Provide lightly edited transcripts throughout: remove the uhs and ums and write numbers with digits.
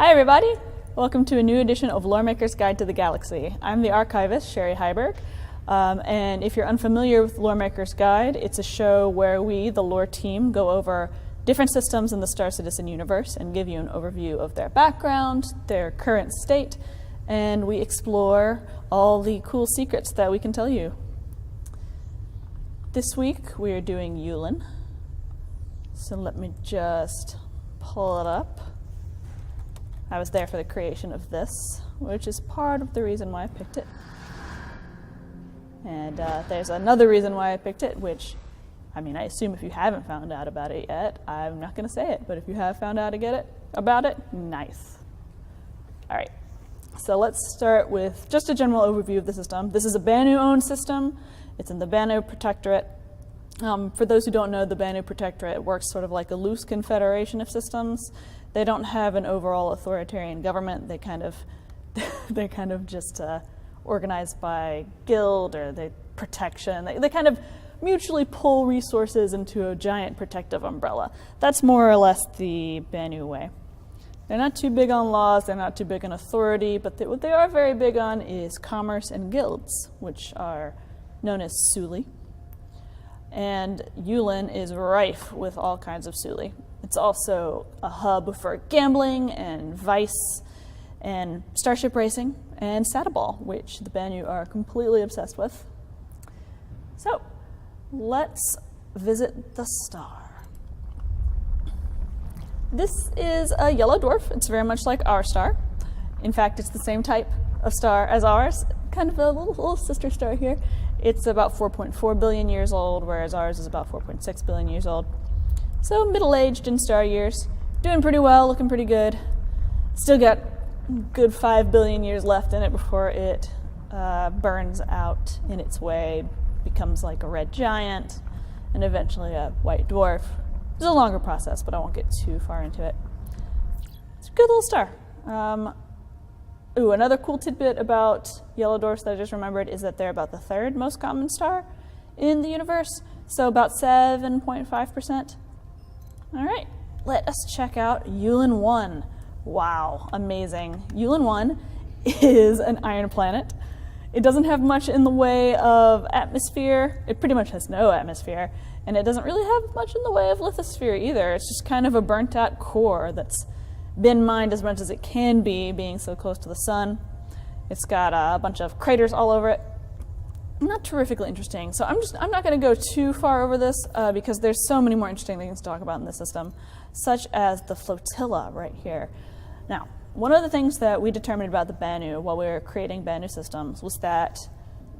Hi everybody! Welcome to a new edition of Loremaker's Guide to the Galaxy. I'm the archivist, Sherry Heiberg, and if you're unfamiliar with Loremaker's Guide, it's a show where we, the lore team, go over different systems in the Star Citizen universe and give you an overview of their background, their current state, and we explore all the cool secrets that we can tell you. This week we are doing Yulin, so let me just pull it up. I was there for the creation of this, which is part of the reason why I picked it. And there's another reason why I picked it, which, I assume if you haven't found out about it yet, I'm not going to say it, but if you have found out about it, nice. All right, so let's start with just a general overview of the system. This is a Banu-owned system. It's in the Banu Protectorate. For those who don't know, the Banu Protectorate works sort of like a loose confederation of systems. They don't have an overall authoritarian government. They kind of just organized by guild or protection. They kind of mutually pull resources into a giant protective umbrella. That's more or less the Banu way. They're not too big on laws. They're not too big on authority. But what they are very big on is commerce and guilds, which are known as Suli. And Yulin is rife with all kinds of Suli. It's also a hub for gambling and vice and starship racing and Saddleball, which the Banu are completely obsessed with. So let's visit the star. This is a yellow dwarf. It's very much like our star. In fact, it's the same type of star as ours, kind of a little sister star here. It's about 4.4 billion years old, whereas ours is about 4.6 billion years old. So middle-aged in star years, doing pretty well, looking pretty good. Still got good 5 billion years left in it before it burns out in its way, becomes like a red giant, and eventually a white dwarf. It's a longer process, but I won't get too far into it. It's a good little star. Another cool tidbit about yellow dwarfs that I just remembered is that they're about the third most common star in the universe, so about 7.5%. All right, let us check out Yulin 1. Wow, amazing. Yulin 1 is an iron planet. It doesn't have much in the way of atmosphere. It pretty much has no atmosphere, and it doesn't really have much in the way of lithosphere either. It's just kind of a burnt-out core that's been mined as much as it can be, being so close to the sun. It's got a bunch of craters all over it. Not terrifically interesting. So I'm not going to go too far over this because there's so many more interesting things to talk about in this system, such as the flotilla right here. Now, one of the things that we determined about the Banu while we were creating Banu systems was that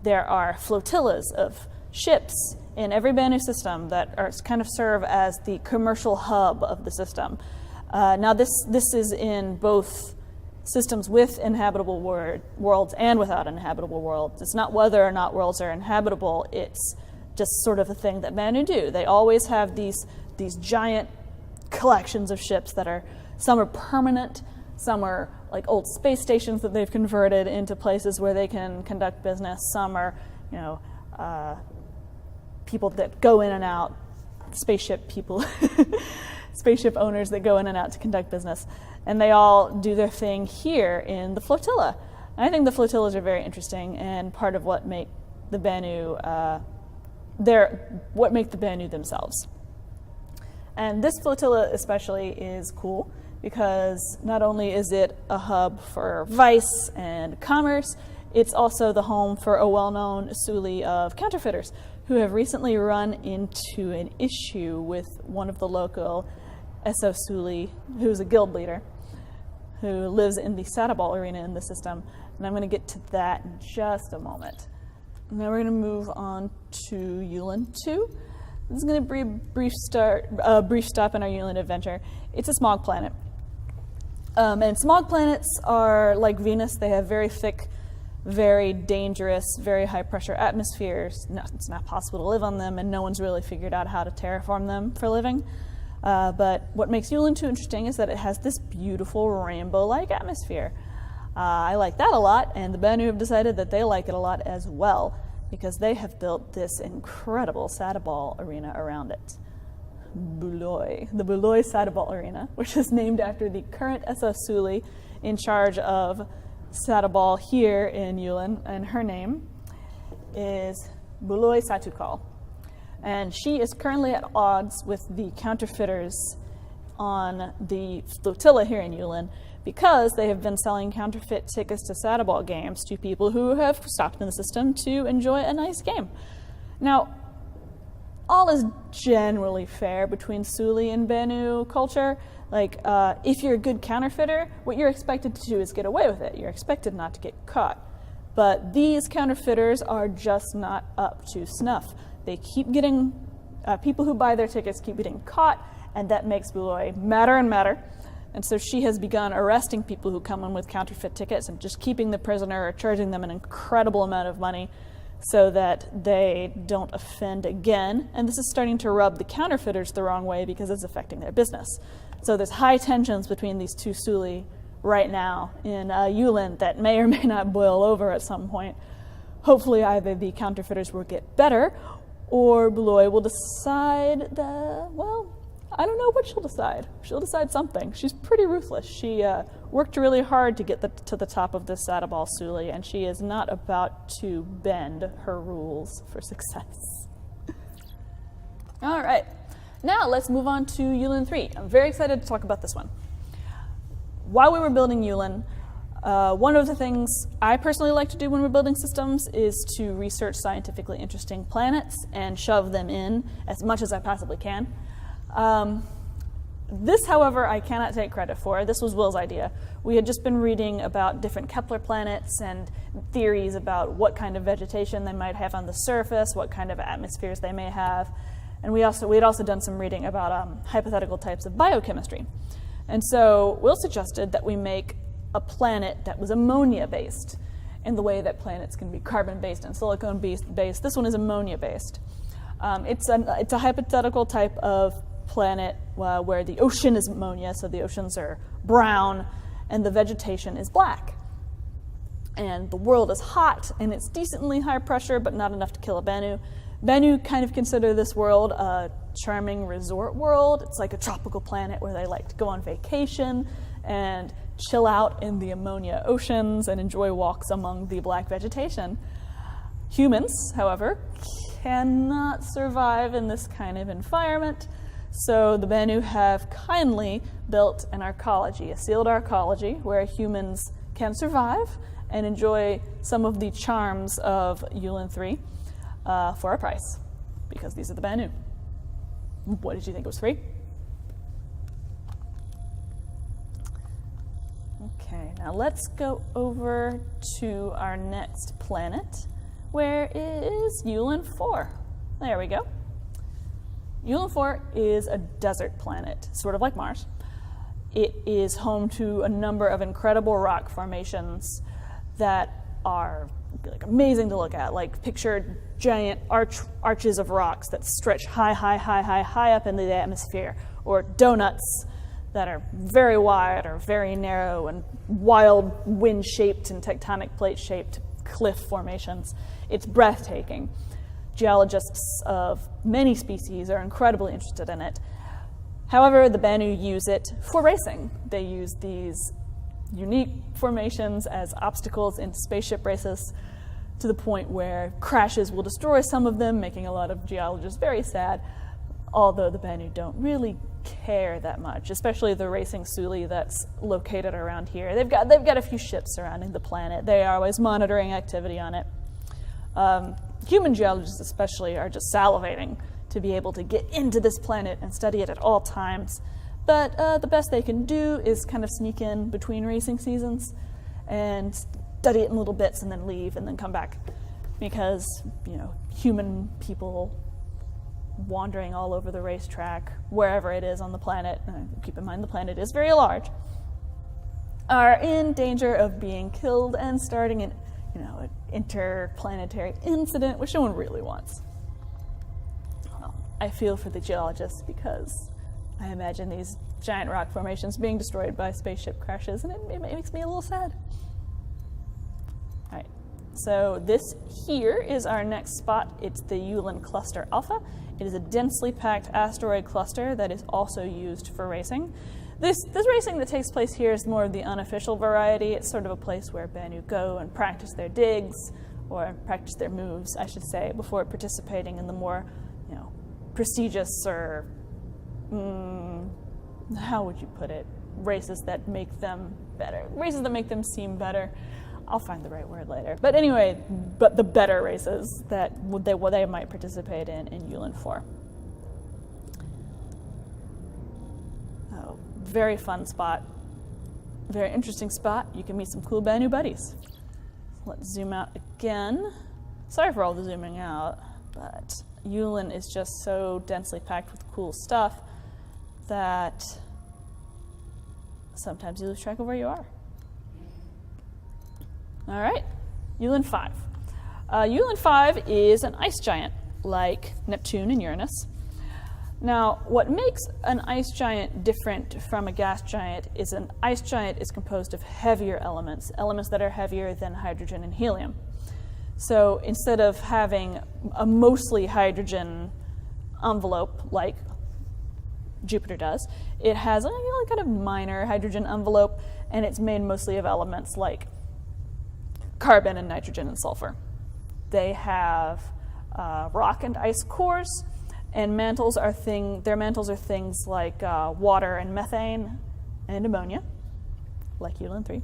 there are flotillas of ships in every Banu system that kind of serve as the commercial hub of the system. Now this is in both systems with inhabitable worlds and without inhabitable worlds. It's not whether or not worlds are inhabitable, it's just sort of a thing that Banu do. They always have these giant collections of ships that are, some are permanent, some are like old space stations that they've converted into places where they can conduct business. Some are, people that go in and out, spaceship people, spaceship owners that go in and out to conduct business. And they all do their thing here in the flotilla. And I think the flotillas are very interesting and part of what make the Banu themselves. And this flotilla especially is cool because not only is it a hub for vice and commerce, it's also the home for a well-known Suli of counterfeiters who have recently run into an issue with one of the local SO Suli, who's a guild leader, who lives in the Saddleball arena in the system. And I'm going to get to that in just a moment. Now we're going to move on to Yulin 2. This is going to be a brief stop in our Yulin adventure. It's a smog planet. And smog planets are like Venus. They have very thick, very dangerous, very high-pressure atmospheres. No, it's not possible to live on them, and no one's really figured out how to terraform them for living. But what makes Yulin 2 interesting is that it has this beautiful rainbow-like atmosphere. I like that a lot, and the Banu have decided that they like it a lot as well, because they have built this incredible Saddleball arena around it. Buloy, the Buloy Sadaball Arena, which is named after the current SS Suli in charge of Sadaball here in Yulin, and her name is Buloy Satukal. And she is currently at odds with the counterfeiters on the flotilla here in Yulin because they have been selling counterfeit tickets to Sadaball games to people who have stopped in the system to enjoy a nice game. Now, all is generally fair between Suli and Benu culture. Like, if you're a good counterfeiter, what you're expected to do is get away with it. You're expected not to get caught. But these counterfeiters are just not up to snuff. They keep getting, people who buy their tickets keep getting caught, and that makes Buloy madder and madder. And so she has begun arresting people who come in with counterfeit tickets and just keeping the prisoner or charging them an incredible amount of money so that they don't offend again. And this is starting to rub the counterfeiters the wrong way because it's affecting their business. So there's high tensions between these two Suli right now in Yulin that may or may not boil over at some point. Hopefully either the counterfeiters will get better or Buloy will decide that, well, I don't know what she'll decide. She'll decide something. She's pretty ruthless. She worked really hard to get to the top of this Sadaball Suli, and she is not about to bend her rules for success. All right, now let's move on to Yulin 3. I'm very excited to talk about this one. While we were building Yulin, one of the things I personally like to do when we're building systems is to research scientifically interesting planets and shove them in as much as I possibly can. This, however, I cannot take credit for. This was Will's idea. We had just been reading about different Kepler planets and theories about what kind of vegetation they might have on the surface, what kind of atmospheres they may have. And we had also done some reading about hypothetical types of biochemistry. And so Will suggested that we make a planet that was ammonia-based in the way that planets can be carbon-based and silicon-based. This one is ammonia-based. It's a hypothetical type of planet where the ocean is ammonia, so the oceans are brown, and the vegetation is black. And the world is hot, and it's decently high pressure, but not enough to kill a Benu. Benu kind of consider this world a charming resort world. It's like a tropical planet where they like to go on vacation and chill out in the ammonia oceans and enjoy walks among the black vegetation. Humans, however, cannot survive in this kind of environment, so the Benu have kindly built an arcology, a sealed arcology, where humans can survive and enjoy some of the charms of Yulin 3 for a price, because these are the Benu. What did you think? It was free? Okay, now let's go over to our next planet, where is Yulin 4. There we go. Yulin 4 is a desert planet, sort of like Mars. It is home to a number of incredible rock formations that are like amazing to look at. Like, picture giant arches of rocks that stretch high up into the atmosphere, or donuts that are very wide or very narrow and wild wind-shaped and tectonic plate-shaped cliff formations. It's breathtaking. Geologists of many species are incredibly interested in it. However, the Benu use it for racing. They use these unique formations as obstacles in spaceship races to the point where crashes will destroy some of them, making a lot of geologists very sad, although the Benu don't really care that much, especially the racing Suli that's located around here. They've got a few ships surrounding the planet. They are always monitoring activity on it. Human geologists especially are just salivating to be able to get into this planet and study it at all times. But the best they can do is kind of sneak in between racing seasons and study it in little bits and then leave and then come back, because, you know, human people wandering all over the racetrack, wherever it is on the planet, keep in mind the planet is very large, are in danger of being killed and starting an interplanetary incident, which no one really wants. Well, I feel for the geologists, because I imagine these giant rock formations being destroyed by spaceship crashes, and it makes me a little sad. All right, so this here is our next spot. It's the Yulin Cluster Alpha. It is a densely packed asteroid cluster that is also used for racing. This racing that takes place here is more of the unofficial variety. It's sort of a place where Banu go and practice their digs, or practice their moves, I should say, before participating in the more, prestigious or, how would you put it, races that make them better, races that make them seem better. I'll find the right word later. But anyway, the better races that they might participate in Yulin 4. Oh, very fun spot. Very interesting spot. You can meet some cool Banu buddies. Let's zoom out again. Sorry for all the zooming out, but Yulin is just so densely packed with cool stuff that sometimes you lose track of where you are. All right, Yulin 5. Yulin 5 is an ice giant, like Neptune and Uranus. Now, what makes an ice giant different from a gas giant is an ice giant is composed of heavier elements, elements that are heavier than hydrogen and helium. So instead of having a mostly hydrogen envelope like Jupiter does, it has a kind of minor hydrogen envelope, and it's made mostly of elements like carbon and nitrogen and sulfur. They have rock and ice cores, and their mantles are things like water and methane and ammonia, like Yulin 3.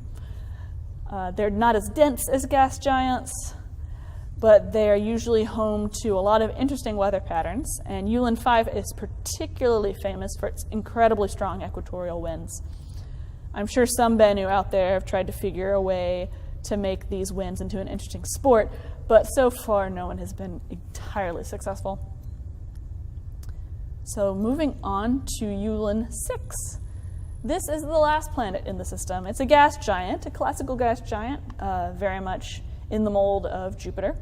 They're not as dense as gas giants, but they are usually home to a lot of interesting weather patterns, and Yulin 5 is particularly famous for its incredibly strong equatorial winds. I'm sure some Banu out there have tried to figure a way to make these winds into an interesting sport, but so far no one has been entirely successful. So moving on to Yulin 6. This is the last planet in the system. It's a gas giant, a classical gas giant, very much in the mold of Jupiter.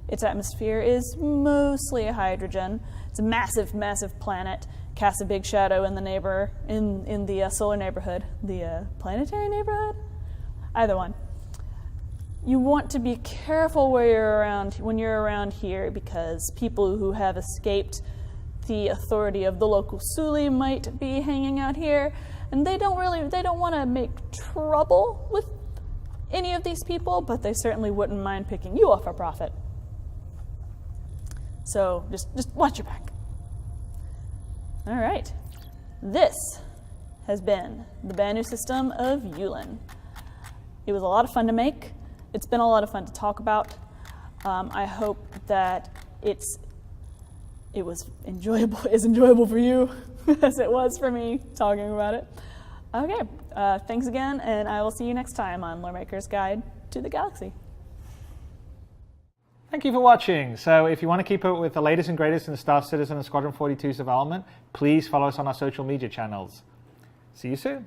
Its atmosphere is mostly hydrogen. It's a massive, massive planet, casts a big shadow in the solar neighborhood, the planetary neighborhood, either one. You want to be careful when you're around here, because people who have escaped the authority of the local Suli might be hanging out here, and they don't want to make trouble with any of these people, but they certainly wouldn't mind picking you off for profit. So just watch your back. All right, this has been the Banu system of Yulin. It was a lot of fun to make. It's been a lot of fun to talk about. I hope that it was enjoyable for you as it was for me talking about it. Okay, thanks again, and I will see you next time on Loremaker's Guide to the Galaxy. Thank you for watching. So if you want to keep up with the latest and greatest in Star Citizen and Squadron 42's development, please follow us on our social media channels. See you soon.